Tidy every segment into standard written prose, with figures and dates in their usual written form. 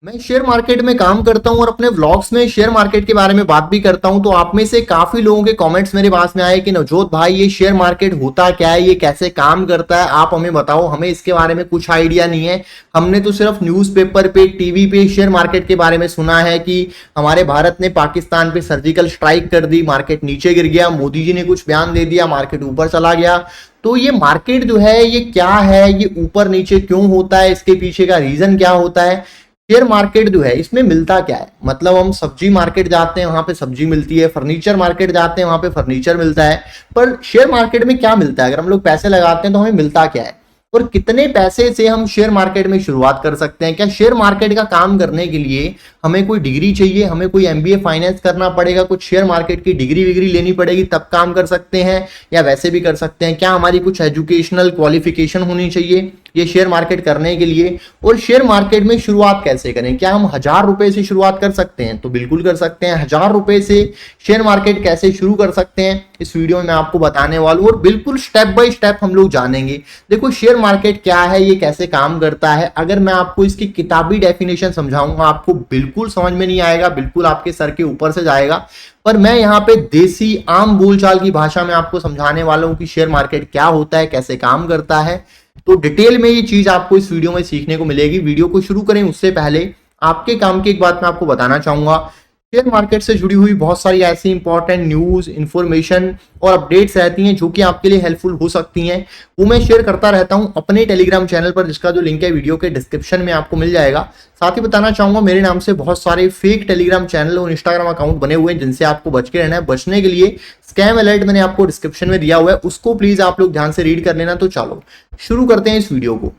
मैं share market में काम करता हूं और अपने व्लॉग्स में शेयर मार्केट के बारे में बात भी करता हूं। तो आप में से काफी लोगों के कमेंट्स मेरे पास में आए कि नवजोत भाई ये शेयर मार्केट होता क्या है, ये कैसे काम करता है, आप हमें बताओ। हमें इसके बारे में कुछ आइडिया नहीं है। हमने तो सिर्फ न्यूज़पेपर पे, टीवी पे शेयर मार्केट के बारे में सुना है कि हमारे भारत ने पाकिस्तान पे सर्जिकल स्ट्राइक कर दी, मार्केट नीचे गिर गया, मोदी जी ने कुछ बयान दे दिया, मार्केट ऊपर चला गया। तो ये मार्केट जो है ये क्या है, ये ऊपर नीचे क्यों होता है, इसके पीछे का रीजन क्या होता है, शेयर मार्केट जो है इसमें मिलता क्या है। मतलब हम सब्जी मार्केट जाते हैं, वहां पे सब्जी मिलती है, फर्नीचर मार्केट जाते हैं, वहां पे फर्नीचर मिलता है, पर शेयर मार्केट में क्या मिलता है। अगर हम लोग पैसे लगाते हैं तो हमें मिलता क्या है, और कितने पैसे से हम शेयर मार्केट में शुरुआत कर सकते हैं। क्या शेयर मार्केट का काम करने के लिए हमें कोई डिग्री चाहिए, हमें कोई एमबीए फाइनेंस करना पड़ेगा, कुछ शेयर मार्केट की डिग्री विग्री लेनी पड़ेगी तब काम कर सकते हैं, या वैसे भी कर सकते हैं। क्या हमारी कुछ एजुकेशनल क्वालिफिकेशन होनी चाहिए ये शेयर मार्केट करने के लिए। और शेयर मार्केट में शुरुआत कैसे करें, क्या हम 1000 रुपए से शुरुआत कर सकते हैं, तो बिल्कुल कर सकते हैं। 1000 रुपए से शेयर मार्केट कैसे शुरू कर सकते हैं इस वीडियो में मैं आपको बताने वाला हूं, और बिल्कुल स्टेप बाय स्टेप हम लोग जानेंगे। देखो शेयर मार्केट क्या है, ये कैसे काम करता है। अगर मैं आपको इसकी किताबी डेफिनेशन समझाऊंगा आपको बिल्कुल समझ में नहीं आएगा, बिल्कुल आपके सर के ऊपर से जाएगा। पर मैं यहाँ पे देसी आम बोलचाल की भाषा में आपको समझाने वाला हूं कि शेयर मार्केट क्या होता है, कैसे काम करता है। तो डिटेल में ये चीज आपको इस वीडियो में सीखने को मिलेगी। वीडियो को शुरू करें उससे पहले आपके काम की एक बात मैं आपको बताना चाहूंगा। शेयर मार्केट से जुड़ी हुई बहुत सारी ऐसी इंपॉर्टेंट न्यूज, इंफॉर्मेशन और अपडेट्स रहती हैं जो कि आपके लिए हेल्पफुल हो सकती हैं। वो मैं शेयर करता रहता हूं अपने टेलीग्राम चैनल पर, जिसका जो लिंक है वीडियो के डिस्क्रिप्शन में आपको मिल जाएगा। साथ ही बताना चाहूंगा मेरे नाम से बहुत सारे फेक टेलीग्राम चैनल और इंस्टाग्राम अकाउंट बने हुए हैं जिनसे आपको बच के रहना है। बचने के लिए स्कैम अलर्ट मैंने आपको डिस्क्रिप्शन में दिया हुआ है, उसको प्लीज आप लोग ध्यान से रीड कर लेना। तो चलो शुरू करते हैं इस वीडियो को।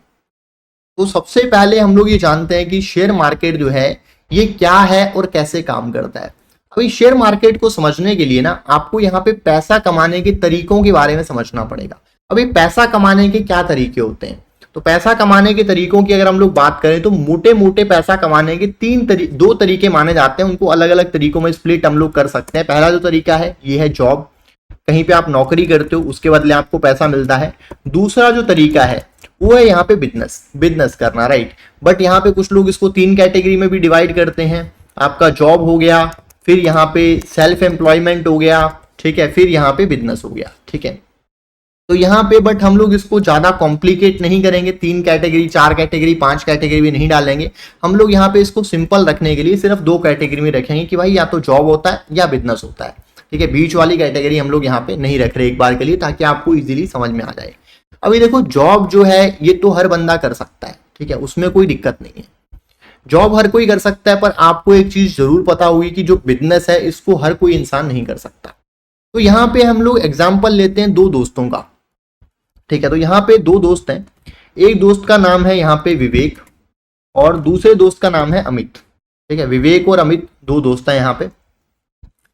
तो सबसे पहले हम लोग ये जानते हैं कि शेयर मार्केट जो है ये क्या है और कैसे काम करता है। अभी शेयर मार्केट को समझने के लिए ना आपको यहाँ पे पैसा कमाने के तरीकों के बारे में समझना पड़ेगा। अभी पैसा कमाने के क्या तरीके होते हैं, तो पैसा कमाने के तरीकों की अगर हम लोग बात करें तो मोटे मोटे पैसा कमाने के दो तरीके माने जाते हैं। उनको अलग अलग तरीकों में स्प्लिट हम लोग कर सकते हैं। पहला जो तरीका है ये है जॉब, कहीं पे आप नौकरी करते हो उसके बदले आपको पैसा मिलता है। दूसरा जो तरीका है वो है यहाँ पे बिजनेस करना, राइट। बट यहाँ पे कुछ लोग इसको 3 कैटेगरी में भी डिवाइड करते हैं। आपका जॉब हो गया, फिर यहाँ पे सेल्फ एम्प्लॉयमेंट हो गया, ठीक है, फिर यहाँ पे बिजनेस हो गया, ठीक है। तो यहाँ पे बट हम लोग इसको ज्यादा कॉम्प्लिकेट नहीं करेंगे, 3 कैटेगरी, 4 कैटेगरी, 5 कैटेगरी भी नहीं डालेंगे। हम लोग यहाँ पे इसको सिंपल रखने के लिए सिर्फ 2 कैटेगरी में रखेंगे कि भाई या तो जॉब होता है या बिजनेस होता है, ठीक है। बीच वाली कैटेगरी हम लोग यहाँ पे नहीं रख रहे एक बार के लिए, ताकि आपको इजीली समझ में आ जाए। अभी देखो जॉब जो है ये तो हर बंदा कर सकता है, ठीक है, उसमें कोई दिक्कत नहीं है। जॉब हर कोई कर सकता है, पर आपको एक चीज जरूर पता होगी कि जो बिजनेस है इसको हर कोई इंसान नहीं कर सकता। तो यहाँ पे हम लोग एग्जाम्पल लेते हैं 2 दोस्तों का, ठीक है। तो यहाँ पे 2 दोस्त हैं, एक दोस्त का नाम है यहाँ पे विवेक और दूसरे दोस्त का नाम है अमित, ठीक है। विवेक और अमित 2 दोस्त हैं यहाँ पे।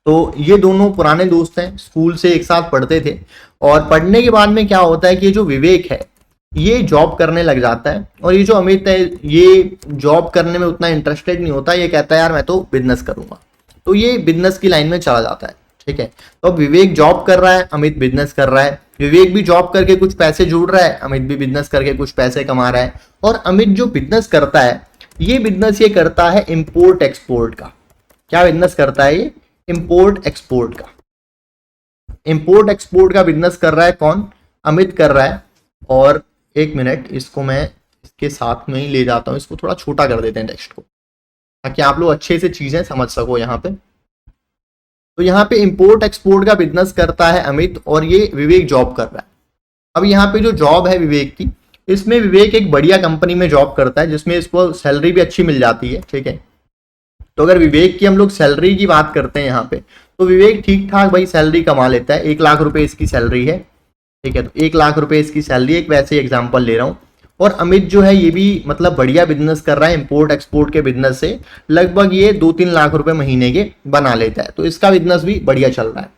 तो ये दोनों पुराने दोस्त हैं, स्कूल से एक साथ पढ़ते थे। और पढ़ने के बाद में क्या होता है कि ये जो विवेक है ये जॉब करने लग जाता है, और ये जो अमित है ये जॉब करने में उतना इंटरेस्टेड नहीं होता। ये कहता है यार मैं तो बिजनेस करूंगा, तो ये बिजनेस की लाइन में चला जाता है, ठीक है। तो अब विवेक जॉब कर रहा है, अमित बिजनेस कर रहा है। विवेक भी जॉब करके कुछ पैसे जोड़ रहा है, अमित भी बिजनेस करके कुछ पैसे कमा रहा है। और अमित जो बिजनेस करता है ये बिजनेस ये करता है इंपोर्ट एक्सपोर्ट का। क्या बिजनेस करता है ये? इंपोर्ट एक्सपोर्ट का। इंपोर्ट एक्सपोर्ट का बिजनेस कर रहा है कौन? अमित कर रहा है। और एक मिनट, इसको मैं इसके साथ में ही ले जाता हूं, इसको थोड़ा छोटा कर देते हैं टेक्स्ट को, ताकि आप लोग अच्छे से चीजें समझ सको यहाँ पे। तो यहाँ पे इंपोर्ट एक्सपोर्ट का बिजनेस करता है अमित और ये विवेक जॉब कर रहा है। अब यहाँ पे जो जॉब है विवेक की, इसमें विवेक एक बढ़िया कंपनी में जॉब करता है जिसमें इसको सैलरी भी अच्छी मिल जाती है, ठीक है। तो अगर विवेक की हम लोग सैलरी की बात करते हैं यहाँ पे, तो विवेक ठीक ठाक भाई सैलरी कमा लेता है। 1 लाख रुपए इसकी सैलरी है, ठीक है। तो 1 लाख रुपए इसकी सैलरी, एक वैसे एग्जांपल ले रहा हूँ। और अमित जो है ये भी मतलब बढ़िया बिजनेस कर रहा है, इंपोर्ट एक्सपोर्ट के बिजनेस से लगभग ये 2-3 लाख रुपए महीने के बना लेता है। तो इसका बिजनेस भी बढ़िया चल रहा है।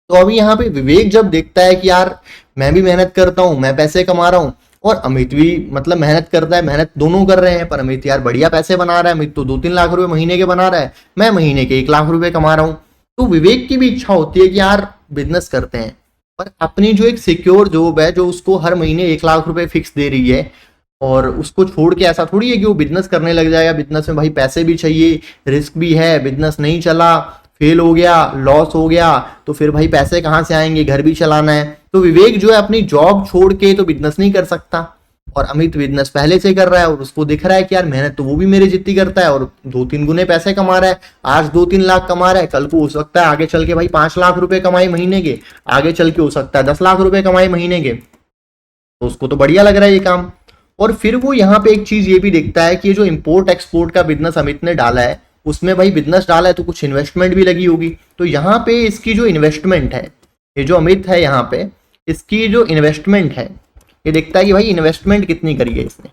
तो अभी यहाँ पे विवेक जब देखता है कि यार मैं भी मेहनत करता हूँ, मैं पैसे कमा रहा हूँ, और अमित भी मतलब मेहनत करता है, मेहनत दोनों कर रहे हैं, पर अमित यार बढ़िया पैसे बना रहा है। अमित तो 2-3 लाख रुपए महीने के बना रहा है, मैं महीने के 1 लाख रुपए कमा रहा हूँ। तो विवेक की भी इच्छा होती है कि यार बिजनेस करते हैं, पर अपनी जो एक सिक्योर जॉब है जो उसको हर महीने 1 लाख रुपए फिक्स दे रही है, और उसको छोड़ के ऐसा थोड़ी है कि वो बिजनेस करने लग जाएगा। बिजनेस में भाई पैसे भी चाहिए, रिस्क भी है, बिजनेस नहीं चला, फेल हो गया, लॉस हो गया, तो फिर भाई पैसे कहाँ से आएंगे, घर भी चलाना है। तो विवेक जो है अपनी जॉब छोड़ के तो बिजनेस नहीं कर सकता, और अमित बिजनेस पहले से कर रहा है और उसको दिख रहा है कि यार मेहनत तो वो भी मेरे जितनी करता है और 2-3 गुने पैसे कमा रहा है। आज 2-3 लाख कमा रहा है, कल को हो सकता है आगे चल के भाई 5 लाख रुपए कमाई महीने के, आगे चल के हो सकता है 10 लाख रुपए कमाई महीने के, तो उसको तो बढ़िया लग रहा है ये काम। और फिर वो यहाँ पे एक चीज ये भी देखता है कि ये जो इम्पोर्ट एक्सपोर्ट का बिजनेस अमित ने डाला है, उसमें भाई बिजनेस डाला है तो कुछ इन्वेस्टमेंट भी लगी होगी। तो यहाँ पे इसकी जो इन्वेस्टमेंट है, ये जो अमित है यहाँ पे, इसकी जो इन्वेस्टमेंट है, ये देखता है कि भाई इन्वेस्टमेंट कितनी करी है इसने,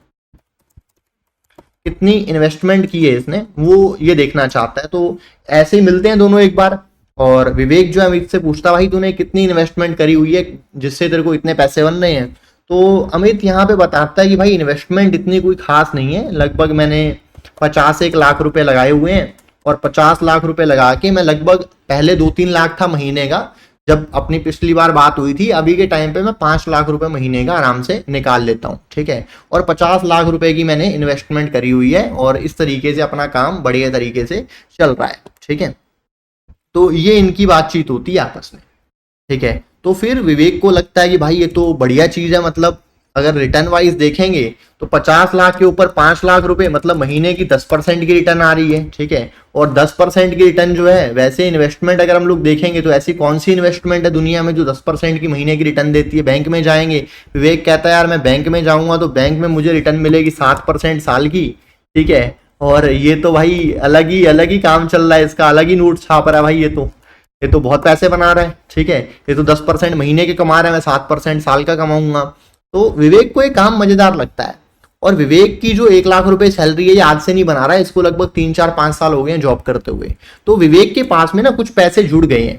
कितनी इन्वेस्टमेंट की है इसने, वो ये देखना चाहता है। तो ऐसे ही मिलते हैं दोनों एक बार, और विवेक जो है अमित से पूछता भाई तूने कितनी इन्वेस्टमेंट करी हुई है जिससे तेरे को इतने पैसे बन रहे हैं। तो अमित यहाँ पे बताता है कि भाई इन्वेस्टमेंट इतनी कोई खास नहीं है, लगभग मैंने 51 लाख रुपए लगाए हुए हैं, और 50 लाख रुपए लगा के मैं लगभग पहले 2-3 लाख था महीने का जब अपनी पिछली बार बात हुई थी, अभी के टाइम पे मैं 5 लाख रुपए महीने का आराम से निकाल लेता हूँ, ठीक है। और 50 लाख रुपए की मैंने इन्वेस्टमेंट करी हुई है और इस तरीके से अपना काम बढ़िया तरीके से चल रहा है, ठीक है। तो ये इनकी बातचीत होती है आपस में, ठीक है। तो फिर विवेक को लगता है कि भाई ये तो बढ़िया चीज है, मतलब अगर रिटर्न वाइज देखेंगे तो 50 लाख के ऊपर 5 लाख रुपए मतलब महीने की 10% की रिटर्न आ रही है, ठीक है। और 10% की रिटर्न जो है, वैसे इन्वेस्टमेंट अगर हम लोग देखेंगे तो ऐसी कौन सी इन्वेस्टमेंट है दुनिया में जो 10% की महीने की रिटर्न देती है। बैंक में जाएंगे, विवेक कहता है यार मैं बैंक में जाऊंगा तो बैंक में मुझे रिटर्न मिलेगी 7% साल की, ठीक है। और ये तो भाई अलग ही काम चल रहा है इसका, अलग ही नोट छाप रहा है भाई, ये तो बहुत पैसे बना रहा है, ठीक है। ये तो 10% महीने के कमा रहा है, मैं 7% साल का कमाऊंगा। तो विवेक को ये काम मजेदार लगता है। और विवेक की जो 1 लाख रुपए सैलरी है ये आज से नहीं बना रहा है, इसको लगभग 3-4-5 साल हो गए हैं जॉब करते हुए। तो विवेक के पास में ना कुछ पैसे जुड़ गए हैं,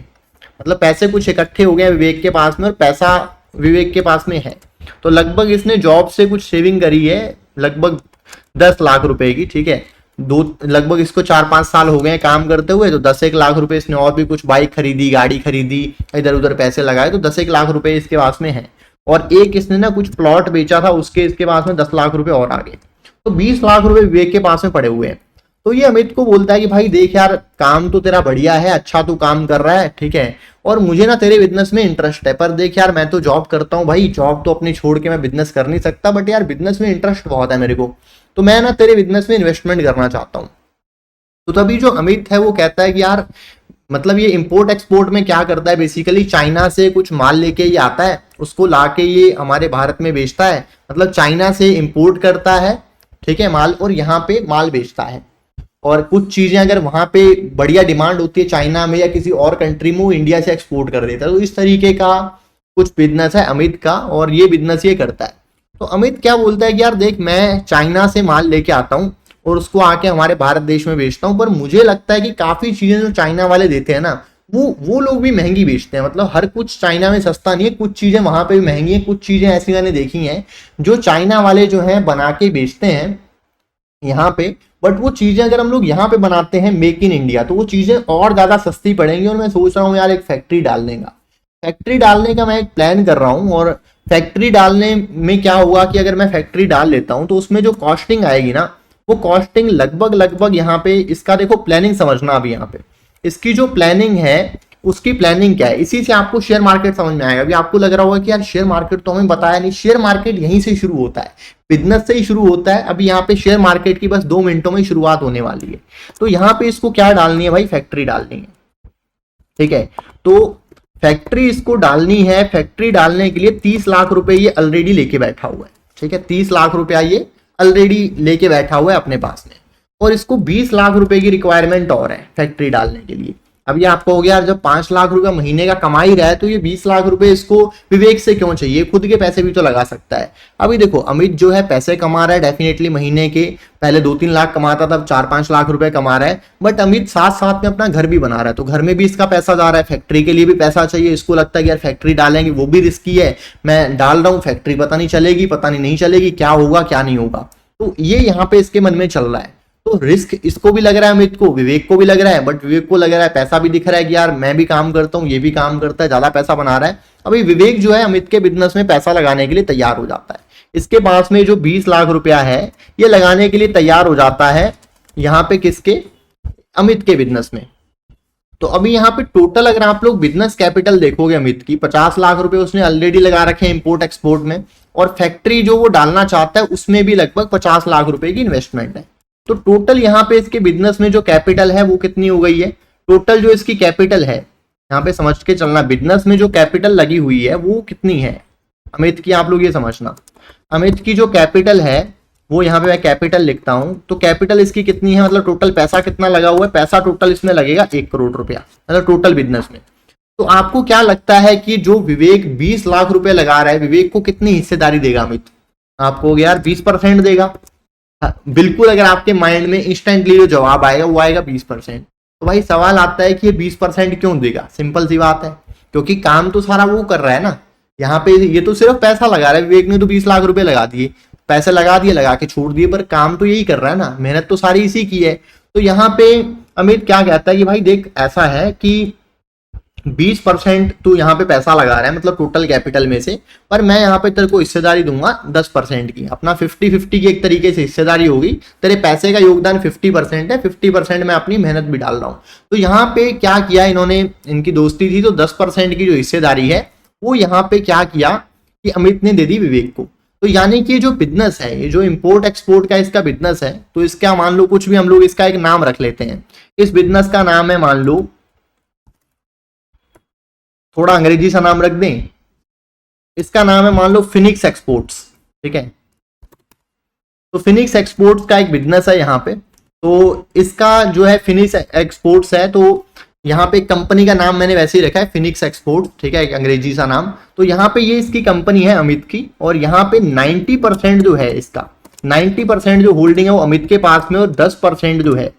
मतलब पैसे कुछ इकट्ठे हो गए हैं विवेक के पास में, और पैसा विवेक के पास में है। तो लगभग इसने जॉब से कुछ सेविंग करी है लगभग 10 लाख रुपए की, ठीक है। लगभग इसको 4-5 साल हो गए काम करते हुए, तो 10-1 लाख रुपए इसने और भी कुछ बाइक खरीदी, गाड़ी खरीदी, इधर उधर पैसे लगाए, तो 10-1 लाख रुपए इसके पास में है। और एक इसने ना कुछ प्लॉट बेचा था, उसके इसके पास में 10 लाख रुपए और आ गए, तो 20 लाख रुपए विवेक के पास में पड़े हुए हैं। तो ये अमित को बोलता है कि भाई देख यार काम तो तेरा बढ़िया है, अच्छा तू काम कर रहा है, ठीक है, और मुझे ना तेरे बिजनेस में इंटरेस्ट है, पर देख यार मैं तो जॉब करता हूँ भाई, जॉब तो अपनी छोड़ के मैं बिजनेस कर नहीं सकता, बट यार बिजनेस में इंटरेस्ट बहुत है मेरे को, तो मैं ना तेरे बिजनेस में इन्वेस्टमेंट करना चाहता हूँ। तो तभी जो अमित है वो कहता है कि यार मतलब ये इंपोर्ट एक्सपोर्ट में क्या करता है, बेसिकली चाइना से कुछ माल लेके ये आता है, उसको लाके ये हमारे भारत में बेचता है, मतलब चाइना से इंपोर्ट करता है, ठीक है, माल, और यहाँ पे माल बेचता है। और कुछ चीजें अगर वहां पे बढ़िया डिमांड होती है चाइना में या किसी और कंट्री में, वो इंडिया से एक्सपोर्ट कर देता है। तो इस तरीके का कुछ बिजनेस है अमित का, और ये बिजनेस ये करता है। तो अमित क्या बोलता है कि यार देख मैं चाइना से माल लेके आता हूँ और उसको आके हमारे भारत देश में बेचता हूँ, पर मुझे लगता है कि काफी चीजें जो चाइना वाले देते हैं ना, वो लोग भी महंगी बेचते हैं, मतलब हर कुछ चाइना में सस्ता नहीं है, कुछ चीजें वहां पे भी महंगी है, कुछ चीजें ऐसी मैंने देखी हैं जो चाइना वाले जो है बना के बेचते हैं यहाँ पे, बट वो चीजें अगर हम लोग यहाँ पे बनाते हैं मेक इन इंडिया तो वो चीजें और ज्यादा सस्ती पड़ेंगी। और मैं सोच रहा हूँ यार एक फैक्ट्री डालने का मैं एक प्लान कर रहा हूँ। और फैक्ट्री डालने में क्या हुआ कि अगर मैं फैक्ट्री डाल लेता हूँ तो उसमें जो कॉस्टिंग आएगी ना, वो कॉस्टिंग लगभग यहाँ पे, इसका देखो प्लानिंग समझना अभी यहाँ पे, इसकी जो प्लानिंग है उसकी प्लानिंग क्या है, इसी से आपको शेयर मार्केट समझ में आएगा। अभी आपको लग रहा होगा कि यार शेयर मार्केट तो हमें बताया नहीं, शेयर मार्केट यहीं से शुरू होता है, बिजनेस से ही शुरू होता है। अभी यहाँ पे शेयर मार्केट की बस 2 मिनटों में शुरुआत होने वाली है। तो यहाँ पे इसको क्या डालनी है भाई, फैक्ट्री डालनी है, ठीक है। तो फैक्ट्री इसको डालनी है, फैक्ट्री डालने के लिए 30 लाख रुपए ये ऑलरेडी लेके बैठा हुआ है, ठीक है, 30 लाख रुपया ये ऑलरेडी लेके बैठा हुआ है अपने पास में, और इसको 20 लाख रुपए की रिक्वायरमेंट और है फैक्ट्री डालने के लिए। अब ये आपको हो गया जब 5 लाख रुपए महीने का कमा ही रहा है तो ये 20 लाख रुपए इसको विवेक से क्यों चाहिए, खुद के पैसे भी तो लगा सकता है। अभी देखो अमित जो है पैसे कमा रहा है डेफिनेटली, महीने के पहले 2-3 लाख कमाता था, अब 4-5 लाख रुपए कमा रहा है, बट अमित साथ साथ में अपना घर भी बना रहा है, तो घर में भी इसका पैसा जा रहा है, फैक्ट्री के लिए भी पैसा चाहिए। इसको लगता है कि यार फैक्ट्री डालेंगे वो भी रिस्की है, मैं डाल रहा हूँ, फैक्ट्री पता नहीं चलेगी, पता नहीं चलेगी, क्या होगा क्या नहीं होगा, तो ये यहाँ पे इसके मन में चल रहा है। तो रिस्क इसको भी लग रहा है, अमित को, विवेक को भी लग रहा है, बट विवेक को लग रहा है पैसा भी दिख रहा है कि यार मैं भी काम करता हूँ, ये भी काम करता है, ज्यादा पैसा बना रहा है। अभी विवेक जो है अमित के बिजनेस में पैसा लगाने के लिए तैयार हो जाता है, इसके पास में जो 20 लाख रुपया है ये लगाने के लिए तैयार हो जाता है यहाँ पे किसके, अमित के बिजनेस में। तो अभी यहाँ पे टोटल अगर आप लोग बिजनेस कैपिटल देखोगे अमित की 50 लाख रुपए उसने ऑलरेडी लगा रखे हैं इंपोर्ट एक्सपोर्ट में, और फैक्ट्री जो वो डालना चाहता है उसमें भी लगभग 50 लाख रुपए की इन्वेस्टमेंट है। तो टोटल यहाँ पे इसके बिजनेस में जो कैपिटल है वो कितनी हो गई है, टोटल जो इसकी कैपिटल है यहाँ पे समझ के चलना, बिजनेस में जो कैपिटल लगी हुई है वो कितनी है अमित की, आप लोग ये समझना। अमित की जो कैपिटल है वो यहाँ पे मैं कैपिटल लिखता हूं, तो कैपिटल इसकी कितनी है, मतलब टोटल पैसा कितना लगा हुआ है, पैसा टोटल इसमें लगेगा 1 करोड़ रुपया, मतलब टोटल बिजनेस में। तो आपको क्या लगता है कि जो विवेक 20 लाख रुपए लगा रहा है, विवेक को कितनी हिस्सेदारी देगा अमित, आपको यार 20% देगा। बिल्कुल, अगर आपके माइंड में इंस्टेंटली जो जवाब आएगा वो आएगा 20%। तो भाई सवाल आता है कि ये 20% क्यों देगा, सिंपल सी बात है, क्योंकि काम तो सारा वो कर रहा है ना, यहाँ पे ये तो सिर्फ पैसा लगा रहा है, विवेक ने तो 20 लाख रुपए लगा दिए, पैसे लगा दिए, लगा के छोड़ दिए, पर काम तो यही कर रहा है ना, मेहनत तो सारी इसी की है। तो यहाँ पे अमित क्या कहता है कि भाई देख ऐसा है कि 20% तू यहाँ पे पैसा लगा रहा है, मतलब टोटल कैपिटल में से, पर मैं यहाँ पे तेरे को हिस्सेदारी दूंगा 10% की, अपना 50-50 की एक तरीके से हिस्सेदारी होगी, तेरे पैसे का योगदान 50% है, 50% मैं अपनी मेहनत भी डाल रहा हूँ। तो यहाँ पे क्या किया इन्होंने, इनकी दोस्ती थी तो 10% की जो हिस्सेदारी है वो यहाँ पे क्या किया कि अमित ने दे दी विवेक को। तो यानी कि जो बिजनेस है, ये जो इंपोर्ट एक्सपोर्ट का इसका बिजनेस है, तो इसका मान लो कुछ भी हम लोग इसका एक नाम रख लेते हैं, इस बिजनेस का नाम है मान लो, थोड़ा अंग्रेजी सा नाम रख दें, इसका नाम है मान लो फिनिक्स एक्सपोर्ट्स, ठीक है। तो फिनिक्स एक्सपोर्ट्स का एक बिजनेस है यहाँ पे, तो इसका जो है फिनिक्स एक्सपोर्ट्स है, तो यहाँ पे कंपनी का नाम मैंने वैसे ही रखा है फिनिक्स एक्सपोर्ट, ठीक है, एक अंग्रेजी सा नाम। तो यहाँ पे ये इसकी कंपनी है अमित की, और यहाँ पे 90% जो है इसका, 90% जो होल्डिंग है वो अमित के पास में, और 10% जो है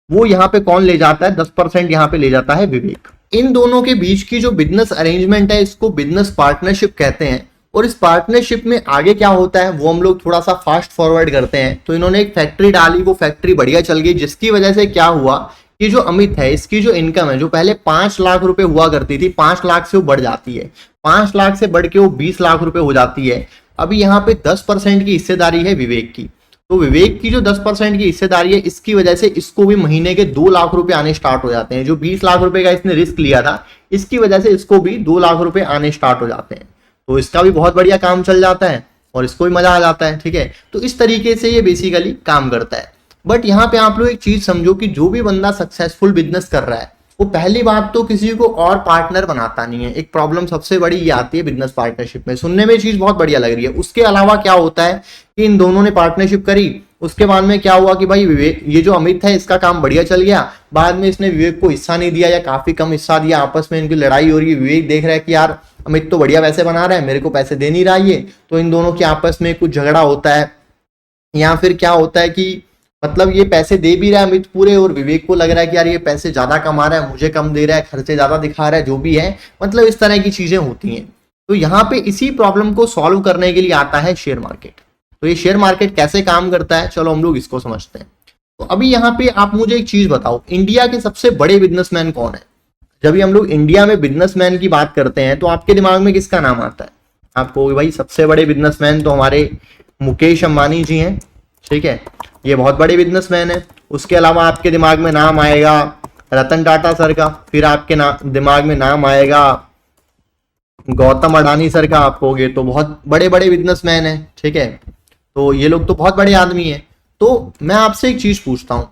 वो यहाँ पे कौन ले जाता है, 10% यहाँ पे ले जाता है विवेक। इन दोनों के बीच की जो बिजनेस अरेंजमेंट है इसको बिजनेस पार्टनरशिप कहते हैं। और इस पार्टनरशिप में आगे क्या होता है वो हम लोग थोड़ा सा फास्ट फॉरवर्ड करते हैं। तो इन्होंने एक फैक्ट्री डाली, वो फैक्ट्री बढ़िया चल गई, जिसकी वजह से क्या हुआ कि जो अमित है इसकी जो इनकम है, जो पहले 5 लाख रुपए हुआ करती थी, 5 लाख से वो बढ़ जाती है, 5 लाख से बढ़ के वो 20 लाख रुपए हो जाती है। अभी यहाँ पे 10% की हिस्सेदारी है विवेक की, तो विवेक की जो 10% की हिस्सेदारी है इसकी वजह से इसको भी महीने के 2 लाख रुपए आने स्टार्ट हो जाते हैं। जो 20 लाख रुपए का इसने रिस्क लिया था, इसकी वजह से इसको भी 2 लाख रुपए आने स्टार्ट हो जाते हैं। तो इसका भी बहुत बढ़िया काम चल जाता है और इसको भी मजा आ जाता है, ठीक है। तो इस तरीके से ये बेसिकली काम करता है। बट यहाँ पे आप लोग एक चीज समझो कि जो भी बंदा सक्सेसफुल बिजनेस कर रहा है वो पहली बात तो किसी को और पार्टनर बनाता नहीं है। एक प्रॉब्लम सबसे बड़ी ये आती है बिजनेस पार्टनरशिप में। सुनने में चीज बहुत बढ़िया लग रही है, उसके अलावा क्या होता है कि इन दोनों ने पार्टनरशिप करी, उसके बाद में क्या हुआ कि भाई विवेक, ये जो अमित है इसका काम बढ़िया चल गया, बाद में इसने विवेक को हिस्सा नहीं दिया या काफी कम हिस्सा दिया, आपस में इनकी लड़ाई हो रही है। विवेक देख रहा है कि यार अमित तो बढ़िया पैसे बना रहा है, मेरे को पैसे दे नहीं रहा ये, तो इन दोनों के आपस में कुछ झगड़ा होता है। या फिर क्या होता है कि मतलब ये पैसे दे भी रहा है अमित पूरे, और विवेक को लग रहा है कि यार ये पैसे ज्यादा कमा रहा है, मुझे कम दे रहा है, खर्चे ज्यादा दिखा रहा है, जो भी है, मतलब इस तरह की चीजें होती हैं। तो यहाँ पे इसी प्रॉब्लम को सॉल्व करने के लिए आता है शेयर मार्केट। तो ये शेयर मार्केट कैसे काम करता है, चलो हम लोग इसको समझते हैं। तो अभी यहाँ पे आप मुझे एक चीज बताओ, इंडिया के सबसे बड़े बिजनेसमैन कौन है? जब भी हम लोग इंडिया में बिजनेसमैन की बात करते हैं तो आपके दिमाग में किसका नाम आता है? आपको भाई सबसे बड़े बिजनेसमैन तो हमारे मुकेश अंबानी जी हैं, ठीक है, ये बहुत बड़े बिजनेसमैन है। उसके अलावा आपके दिमाग में नाम आएगा रतन टाटा सर का, फिर आपके दिमाग में नाम आएगा गौतम अडानी सर का। आप कहोगे तो बहुत बड़े बड़े बिजनेसमैन है, ठीक है, तो ये लोग तो बहुत बड़े आदमी हैं। तो मैं आपसे एक चीज पूछता हूं,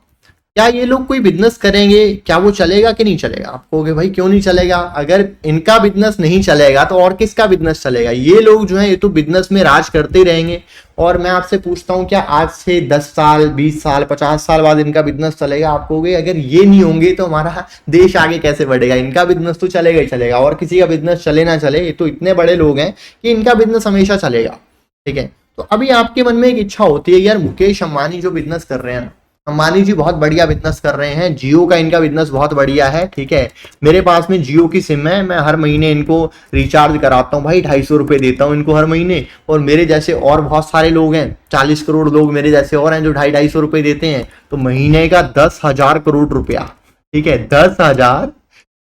क्या ये लोग कोई बिजनेस करेंगे, क्या वो चलेगा कि नहीं चलेगा? आप कहोगे भाई क्यों नहीं चलेगा, अगर इनका बिजनेस नहीं चलेगा तो और किसका बिजनेस चलेगा? ये लोग जो है ये तो बिजनेस में राज करते रहेंगे। और मैं आपसे पूछता हूं, क्या आज से 10 साल 20 साल 50 साल बाद इनका बिजनेस चलेगा? आप कहोगे अगर ये नहीं होंगे तो हमारा देश आगे कैसे बढ़ेगा? इनका बिजनेस तो चलेगा ही चलेगा, और किसी का बिजनेस चले ना चले, ये तो इतने बड़े लोग हैं कि इनका बिजनेस हमेशा चलेगा, ठीक है। तो अभी आपके मन में एक इच्छा होती है, यार मुकेश अंबानी जो बिजनेस कर रहे हैं, अंबानी जी बहुत बढ़िया बिजनेस कर रहे हैं, जियो का इनका बिजनेस बहुत बढ़िया है, ठीक है, मेरे पास में जियो की सिम है, मैं हर महीने इनको रिचार्ज कराता हूँ भाई, 250 रुपये देता हूँ इनको हर महीने। और मेरे जैसे और बहुत सारे लोग हैं, 40 करोड़ लोग मेरे जैसे और हैं जो 250 रुपये देते हैं। तो महीने का 10,000 करोड़ रुपया, ठीक है, 10,000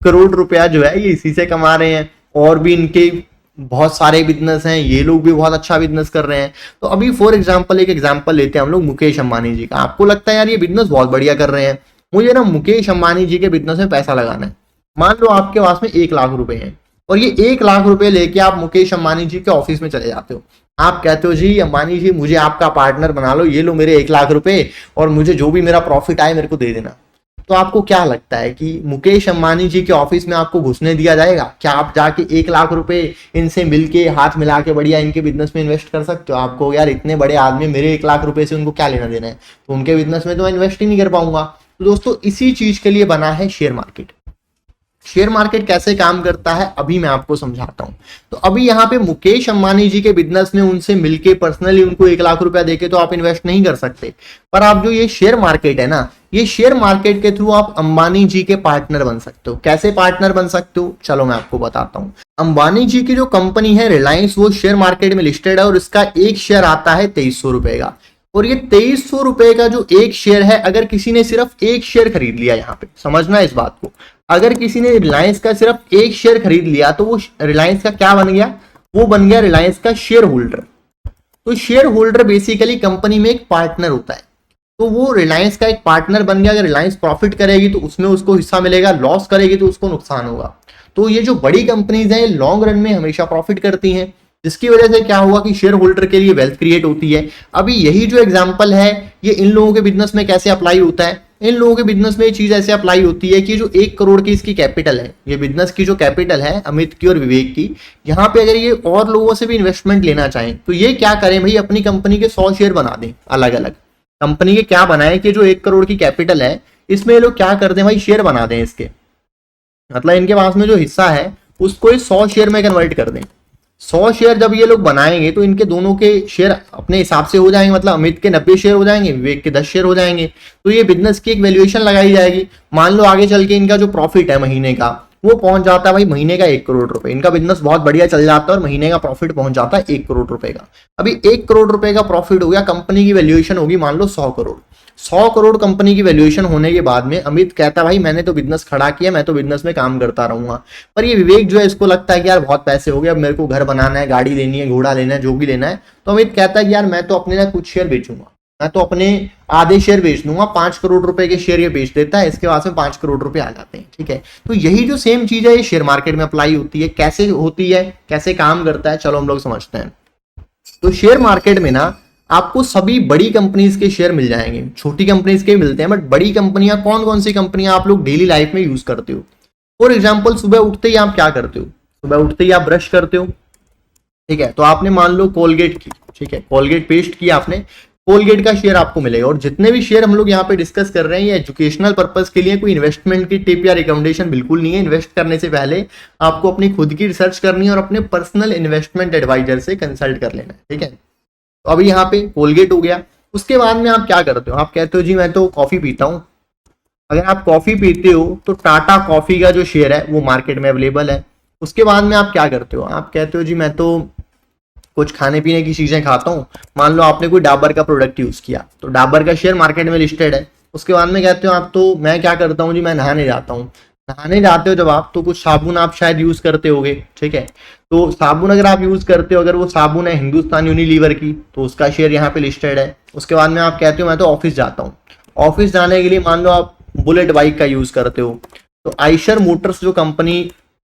करोड़ रुपया जो है ये इसी से कमा रहे हैं। और भी इनके बहुत सारे बिजनेस हैं, ये लोग भी बहुत अच्छा बिजनेस कर रहे हैं। तो अभी फॉर एग्जांपल एक एग्जांपल लेते हैं हम लोग मुकेश अंबानी जी का। आपको लगता है यार ये बिजनेस बहुत बढ़िया कर रहे हैं, मुझे ना मुकेश अंबानी जी के बिजनेस में पैसा लगाना है। मान लो आपके पास में 1 लाख रुपए हैं और ये 1 लाख रुपए लेके आप मुकेश अंबानी जी के ऑफिस में चले जाते हो। आप कहते हो जी अंबानी जी मुझे आपका पार्टनर बना लो, ये लो मेरे 1 लाख रुपए और मुझे जो भी मेरा प्रॉफिट आए मेरे को दे देना। तो आपको क्या लगता है कि मुकेश अंबानी जी के ऑफिस में आपको घुसने दिया जाएगा? क्या आप जाके 1 लाख रुपए इनसे मिलके हाथ मिला के बढ़िया इनके बिजनेस में इन्वेस्ट कर सकते हो? आपको यार इतने बड़े आदमी, मेरे 1 लाख रुपए से उनको क्या लेना देना है, तो उनके बिजनेस में तो मैं इन्वेस्ट ही नहीं कर पाऊंगा। तो दोस्तों इसी चीज के लिए बना है शेयर मार्केट। शेयर मार्केट कैसे काम करता है अभी मैं आपको समझाता हूं। तो अभी यहाँ पे मुकेश अंबानी जी के बिजनेस में उनसे मिलके पर्सनली उनको 1 लाख रुपया देके तो आप इन्वेस्ट नहीं कर सकते, पर आप जो ये शेयर मार्केट है ना, ये शेयर मार्केट के थ्रू आप अंबानी जी के पार्टनर बन सकते हो। कैसे पार्टनर बन सकते हो, चलो मैं आपको बताता हूं। अंबानी जी की जो कंपनी है रिलायंस, वो शेयर मार्केट में लिस्टेड है और इसका एक शेयर आता है 2300 रुपए का। और ये 2300 रुपए का जो एक शेयर है, अगर किसी ने सिर्फ एक शेयर खरीद लिया, यहाँ पे समझना इस बात को, अगर किसी ने रिलायंस का सिर्फ एक शेयर खरीद लिया तो वो रिलायंस का क्या बन गया, वो बन गया रिलायंस का शेयर होल्डर। तो शेयर होल्डर बेसिकली कंपनी में एक पार्टनर होता है, तो वो रिलायंस का एक पार्टनर बन गया। अगर रिलायंस प्रॉफिट करेगी तो उसमें उसको हिस्सा मिलेगा, लॉस करेगी तो उसको नुकसान होगा। तो ये जो बड़ी कंपनीज हैं ये लॉन्ग रन में हमेशा प्रॉफिट करती हैं, जिसकी वजह से क्या हुआ कि शेयर होल्डर के लिए वेल्थ क्रिएट होती है। अभी यही जो एग्जांपल है ये इन लोगों के बिजनेस में कैसे अप्लाई होता है, इन लोगों के बिजनेस में ये चीज ऐसे अप्लाई होती है कि जो 1 करोड़ की इसकी कैपिटल है, ये बिजनेस की जो कैपिटल है अमित की और विवेक की, यहाँ पे अगर ये और लोगों से भी इन्वेस्टमेंट लेना चाहें तो ये क्या करें भाई, अपनी कंपनी के 100 शेयर बना दें अलग अलग। कंपनी के क्या बनाए कि जो 1 करोड़ की कैपिटल है इसमें ये लोग क्या कर दें भाई, शेयर बना दें इसके, मतलब इनके पास में जो हिस्सा है उसको 100 शेयर में कन्वर्ट कर दें। 100 शेयर जब ये लोग बनाएंगे तो इनके दोनों के शेयर अपने हिसाब से हो जाएंगे, मतलब अमित के 90 शेयर हो जाएंगे, विवेक के 10 शेयर हो जाएंगे। तो ये बिजनेस की एक वैल्यूएशन लगाई जाएगी। मान लो आगे चल के इनका जो प्रॉफिट है महीने का वो पहुंच जाता है भाई महीने का 1 करोड़ रुपए, इनका बिजनेस बहुत बढ़िया चल जाता है और महीने का प्रॉफिट पहुंच जाता है 1 करोड़ रुपए का। अभी 1 करोड़ रुपए का प्रॉफिट हो गया, कंपनी की वैल्यूएशन होगी मान लो 100 करोड़। 100 करोड़ कंपनी की वैल्यूएशन होने के बाद में अमित कहता है भाई मैंने तो बिजनेस खड़ा किया, मैं तो बिजनेस में काम करता रहूंगा। पर ये विवेक जो है इसको लगता है कि यार बहुत पैसे हो गए, अब मेरे को घर बनाना है, गाड़ी लेनी है, घोड़ा लेना है, जो भी लेना है। तो अमित कहता है कि यार मैं तो अपने ना कुछ शेयर बेचूंगा, मैं तो अपने आधे शेयर बेच दूंगा, 5 करोड़ रुपए के शेयर ये बेच देता है, इसके पास में 5 करोड़ रुपए आ जाते हैं। ठीक है, तो यही जो सेम चीज है ये शेयर मार्केट में अप्लाई होती है। कैसे होती है, कैसे काम करता है, चलो हम लोग समझते हैं। तो शेयर मार्केट में ना आपको सभी बड़ी कंपनीज के शेयर मिल जाएंगे, छोटी कंपनीज के मिलते हैं, बट बड़ी कंपनियां कौन कौन सी कंपनियां आप लोग डेली लाइफ में यूज करते हो। फॉर एग्जाम्पल सुबह उठते ही आप क्या करते हो, सुबह उठते ही आप ब्रश करते हो। ठीक है, तो आपने मान लो कोलगेट की, ठीक है, कोलगेट पेस्ट की आपने, कोलगेट का शेयर आपको मिलेगा। और जितने भी शेयर हम लोग यहाँ पे डिस्कस कर रहे हैं ये एजुकेशनल पर्पस के लिए, कोई इन्वेस्टमेंट की टिप या रिकमेंडेशन बिल्कुल नहीं है। इन्वेस्ट करने से पहले आपको अपनी खुद की रिसर्च करनी है और अपने पर्सनल इन्वेस्टमेंट एडवाइजर से कंसल्ट कर लेना है। ठीक है, तो अभी यहाँ पे कोलगेट हो गया। उसके बाद में आप क्या करते हो, आप कहते हो जी मैं तो कॉफी पीता हूँ। अगर आप कॉफी पीते हो तो टाटा कॉफी का जो शेयर है वो मार्केट में अवेलेबल है। उसके बाद में आप क्या करते हो, आप कहते हो जी मैं तो कुछ खाने पीने की चीजें खाता हूँ। मान लो आपने कोई डाबर का प्रोडक्ट यूज किया तो डाबर का शेयर मार्केट में लिस्टेड है। उसके बाद में कहते हो आप तो मैं क्या करता हूँ जी, मैं नहाने जाता हूँ। नहाने जाते हो जब आप, तो कुछ साबुन आप शायद यूज करते होगे। ठीक है, तो साबुन अगर आप यूज करते हो, अगर वो साबुन है हिंदुस्तान यूनिलीवर की, तो उसका शेयर यहाँ पे लिस्टेड है। उसके बाद में आप कहते हो मैं तो ऑफिस जाता हूँ। ऑफिस जाने के लिए मान लो आप बुलेट बाइक का यूज करते हो, तो आइशर मोटर्स जो कंपनी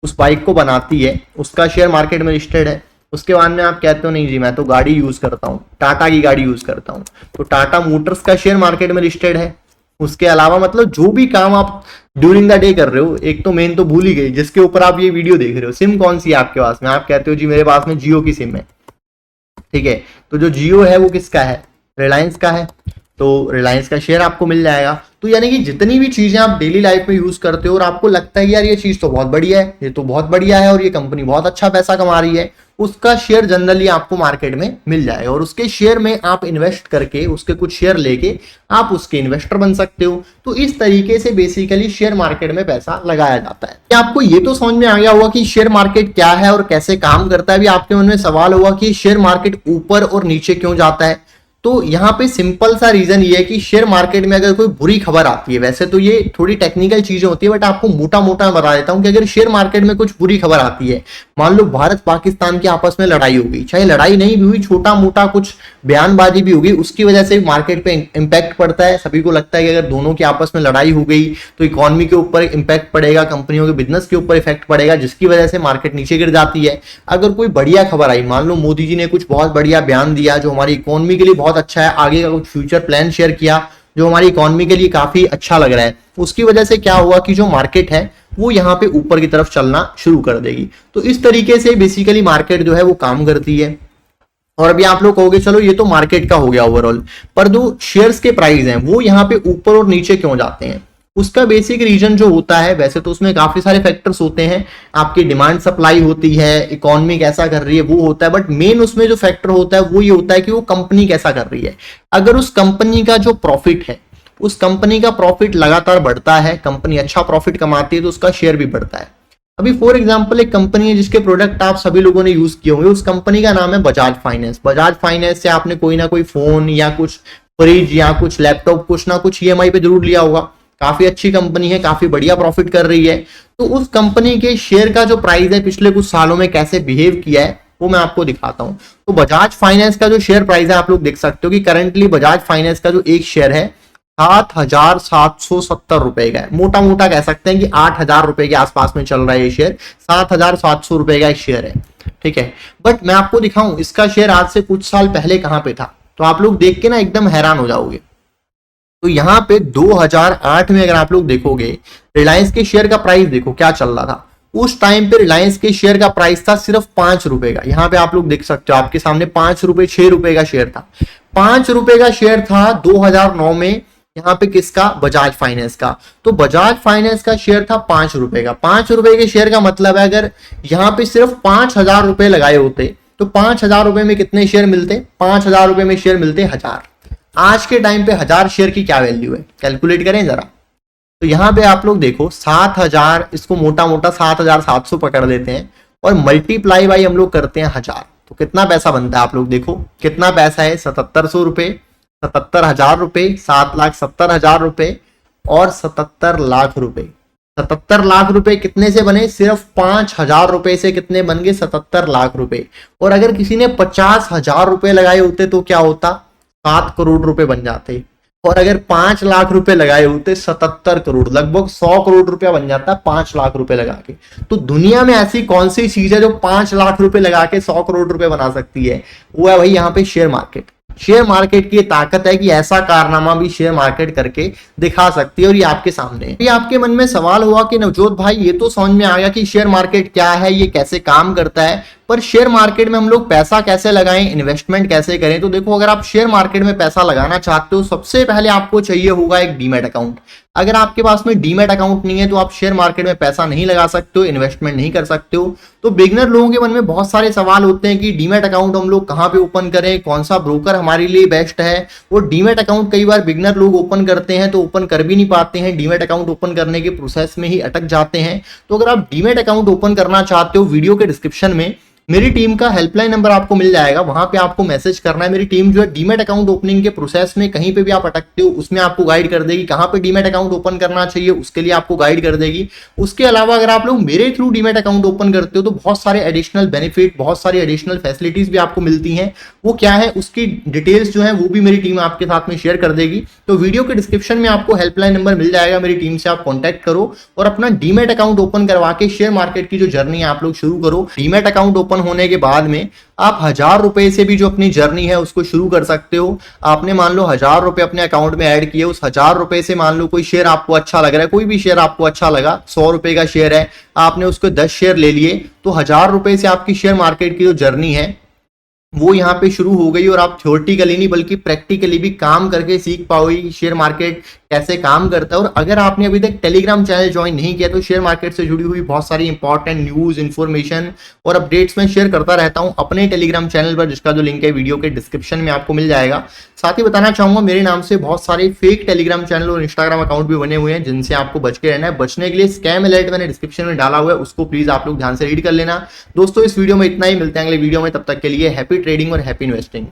उस बाइक को बनाती है उसका शेयर मार्केट में लिस्टेड है। उसके बाद में आप कहते हो नहीं जी मैं तो गाड़ी यूज करता हूँ, टाटा की गाड़ी यूज करता हूँ, तो टाटा मोटर्स का शेयर मार्केट में लिस्टेड है। उसके अलावा मतलब जो भी काम आप ड्यूरिंग द डे कर रहे हो, एक तो मेन तो भूल ही गई जिसके ऊपर आप ये वीडियो देख रहे हो, सिम कौन सी है आपके पास में, आप कहते हो जी मेरे पास में जियो की सिम है। ठीक है, तो जो जियो है वो किसका है, रिलायंस का है, तो रिलायंस का शेयर आपको मिल जाएगा। तो यानी कि जितनी भी चीजें आप डेली लाइफ में यूज करते हो और आपको लगता है यार ये चीज तो बहुत बढ़िया है, ये तो बहुत बढ़िया है और ये कंपनी बहुत अच्छा पैसा कमा रही है, उसका शेयर जनरली आपको मार्केट में मिल जाएगा। और उसके शेयर में आप इन्वेस्ट करके, उसके कुछ शेयर लेके आप उसके इन्वेस्टर बन सकते हो। तो इस तरीके से बेसिकली शेयर मार्केट में पैसा लगाया जाता है। क्या आपको ये तो समझ में आ गया होगा कि शेयर मार्केट क्या है और कैसे काम करता है। अभी आपके मन में सवाल होगा कि शेयर मार्केट ऊपर और नीचे क्यों जाता है। तो यहाँ पे सिंपल सा रीजन ये है कि शेयर मार्केट में अगर कोई बुरी खबर आती है, वैसे तो ये थोड़ी टेक्निकल चीजें होती है बट आपको मोटा मोटा बता देता हूँ कि अगर शेयर मार्केट में कुछ बुरी खबर आती है, मान लो भारत पाकिस्तान की आपस में लड़ाई हो गई, चाहे लड़ाई नहीं भी हुई, छोटा मोटा कुछ बयानबाजी भी होगी, उसकी वजह से मार्केट पे इंपैक्ट पड़ता है। सभी को लगता है कि अगर दोनों की आपस में लड़ाई हो गई तो इकोनॉमी के ऊपर इंपैक्ट पड़ेगा, कंपनियों के बिजनेस के ऊपर इफेक्ट पड़ेगा, जिसकी वजह से मार्केट नीचे गिर जाती है। अगर कोई बढ़िया खबर आई, मान लो मोदी जी ने कुछ बहुत बढ़िया बयान दिया जो हमारी इकोनॉमी के लिए बहुत अच्छा है, आगे का कुछ फ्यूचर प्लान शेयर किया जो हमारी इकोनॉमी के लिए काफी अच्छा लग रहा है, उसकी वजह से क्या हुआ कि जो मार्केट है वो यहाँ पे ऊपर की तरफ चलना शुरू कर देगी। तो इस तरीके से बेसिकली मार्केट जो है वो काम करती है। और अभी आप लोग कहोगे चलो ये तो मार्केट का हो गया ओवरऑल, पर जो शेयर्स के प्राइस हैं वो यहाँ पे ऊपर और नीचे क्यों जाते हैं, उसका बेसिक रीजन जो होता है, वैसे तो उसमें काफी सारे फैक्टर्स होते हैं, आपकी डिमांड सप्लाई होती है, इकोनॉमी कैसा कर रही है वो होता है, बट मेन उसमें जो फैक्टर होता है वो ये होता है कि वो कंपनी कैसा कर रही है। अगर उस कंपनी का जो प्रॉफिट है, उस कंपनी का प्रॉफिट लगातार बढ़ता है, कंपनी अच्छा प्रॉफिट कमाती है, तो उसका शेयर भी बढ़ता है। अभी फॉर एग्जांपल एक कंपनी है जिसके प्रोडक्ट आप सभी लोगों ने यूज किए होंगे, उस कंपनी का नाम है बजाज फाइनेंस। बजाज फाइनेंस से आपने कोई ना कोई फोन या कुछ फ्रिज या कुछ लैपटॉप कुछ ना कुछ ईएमआई पे जरूर लिया होगा। काफी अच्छी कंपनी है, काफी बढ़िया प्रॉफिट कर रही है। तो उस कंपनी के शेयर का जो प्राइस है पिछले कुछ सालों में कैसे बिहेव किया है वो मैं आपको दिखाता हूं। तो बजाज फाइनेंस का जो शेयर प्राइस है आप लोग देख सकते हो कि करंटली बजाज फाइनेंस का जो एक शेयर है 7,770 रुपए का है। मोटा मोटा कह सकते हैं कि 8,000 रुपए के आसपास में चल रहा है ये शेयर, 7,700 रुपए का एक शेयर है, ठीक है। बट मैं आपको दिखाऊं इसका शेयर आज से कुछ साल पहले कहां पे था, तो आप लोग देख के ना एकदम हैरान हो जाओगे। तो यहाँ पे 2008 में अगर आप लोग देखोगे रिलायंस के शेयर का प्राइस देखो क्या चल रहा था। उस टाइम पे रिलायंस के शेयर का प्राइस था सिर्फ 5 रुपए का। यहाँ पे आप लोग देख सकते हो आपके सामने 5 रुपए 6 रुपए का शेयर था, 5 रुपए का शेयर था 2009 में यहाँ पे किसका, बजाज फाइनेंस का। तो बजाज फाइनेंस का शेयर था 5 रुपए का। 5 रुपए के शेयर का मतलब है अगर यहाँ पे सिर्फ 5,000 रुपए लगाए होते तो 5,000 रुपए में कितने शेयर मिलते, 5,000 रुपए में शेयर मिलते 1000। आज के टाइम पे 1000 शेयर की क्या वैल्यू है, कैलकुलेट करें जरा। तो यहाँ पे आप लोग देखो 7,000, इसको मोटा मोटा 7,700 पकड़ लेते हैं और मल्टीप्लाई बाई हम लोग करते हैं 1000, तो कितना पैसा बनता है आप लोग देखो कितना पैसा है, 7700 रुपए, 77,000 रुपए, 7,70,000 रुपए और 77 लाख रुपए। 77 लाख रुपए कितने से बने, सिर्फ 5,000 रुपए से कितने बन गए, 77 लाख रुपए। और अगर किसी ने 50,000 रुपए लगाए होते तो क्या होता, 7 करोड़ रुपए बन जाते। और अगर 5 लाख रुपए लगाए होते 77 करोड़, लगभग 100 करोड़ रुपया बन जाता 5 लाख रुपए लगा के। तो दुनिया में ऐसी कौन सी चीज है जो 5 लाख रुपए लगा के 100 करोड़ रुपए बना सकती है, वो है भाई यहाँ पे शेयर मार्केट। शेयर मार्केट की ताकत है कि ऐसा कारनामा भी शेयर मार्केट करके दिखा सकती है और ये आपके सामने है। ये आपके मन में सवाल हुआ कि नवजोत भाई ये तो समझ में आ गया कि शेयर मार्केट क्या है, ये कैसे काम करता है, पर शेयर मार्केट में हम लोग पैसा कैसे लगाएं, इन्वेस्टमेंट कैसे करें। तो देखो अगर आप शेयर मार्केट में पैसा लगाना चाहते हो सबसे पहले आपको चाहिए होगा एक डीमैट अकाउंट। अगर आपके पास में डीमैट अकाउंट नहीं है तो आप शेयर मार्केट में पैसा नहीं लगा सकते हो, इन्वेस्टमेंट नहीं कर सकते हो। तो बिगनर लोगों के मन में बहुत सारे सवाल होते हैं कि डीमैट अकाउंट हम लोग कहाँ पे ओपन करें, कौन सा ब्रोकर हमारे लिए बेस्ट है। वो डीमैट अकाउंट कई बार बिगनर लोग ओपन करते हैं तो ओपन कर भी नहीं पाते हैं, डीमैट अकाउंट ओपन करने के प्रोसेस में ही अटक जाते हैं। तो अगर आप डीमैट अकाउंट ओपन करना चाहते हो, वीडियो के डिस्क्रिप्शन में मेरी टीम का हेल्पलाइन नंबर आपको मिल जाएगा, वहां पे आपको मैसेज करना है। मेरी टीम जो है डीमैट अकाउंट ओपनिंग के प्रोसेस में कहीं पे भी आप अटकते हो उसमें आपको गाइड कर देगी, कहां पे डीमैट अकाउंट ओपन करना चाहिए उसके लिए आपको गाइड कर देगी। उसके अलावा अगर आप लोग मेरे थ्रू डीमैट अकाउंट ओपन करते हो तो बहुत सारे एडिशनल बेनिफिट, बहुत सारी एडिशनल फैसिलिटीज भी आपको मिलती हैं। वो क्या है उसकी डिटेल्स जो है वो भी मेरी टीम आपके साथ में शेयर कर देगी। तो वीडियो के डिस्क्रिप्शन में आपको हेल्पलाइन नंबर मिल जाएगा, मेरी टीम से आप कॉन्टैक्ट करो और अपना डीमैट अकाउंट ओपन करवा के शेयर मार्केट की जो जर्नी है आप लोग शुरू करो। डीमैट अकाउंट ओपन होने के बाद आप 1000 रुपए से भी जो अपनी जर्नी है उसको शुरू कर सकते हो। आपने मान लो 1000 रुपए अपने अकाउंट में ऐड किए, उस 1000 रुपए से मान लो कोई शेयर आपको अच्छा लग रहा है, कोई भी शेयर आपको अच्छा लगा, 100 रुपए का शेयर है, आपने उसको 10 शेयर ले लिए, तो 1000 रुपए से आपकी शेयर मार्केट की जो जर्नी है वो यहाँ पे शुरू हो गई और आप थ्योरेटिकली नहीं बल्कि प्रैक्टिकली भी काम करके सीख पाओगे शेयर मार्केट कैसे काम करता है। और अगर आपने अभी तक टेलीग्राम चैनल ज्वाइन नहीं किया तो शेयर मार्केट से जुड़ी हुई बहुत सारी इंपॉर्टेंट न्यूज, इन्फॉर्मेशन और अपडेट्स में शेयर करता रहता हूं अपने टेलीग्राम चैनल पर, जिसका जो लिंक है वीडियो के डिस्क्रिप्शन में आपको मिल जाएगा। साथ ही बताना चाहूंगा मेरे नाम से बहुत सारे फेक टेलीग्राम चैनल और इंस्टाग्राम अकाउंट भी बने हुए हैं जिनसे आपको बच के रहना है। बचने के लिए स्कैम अलर्ट मैंने डिस्क्रिप्शन में डाला हुआ है, उसको प्लीज आप लोग ध्यान से रीड कर लेना। दोस्तों इस वीडियो में इतना ही, मिलते हैं अगले वीडियो में, तब तक के लिए हैप्पी ट्रेडिंग और हैप्पी इन्वेस्टिंग।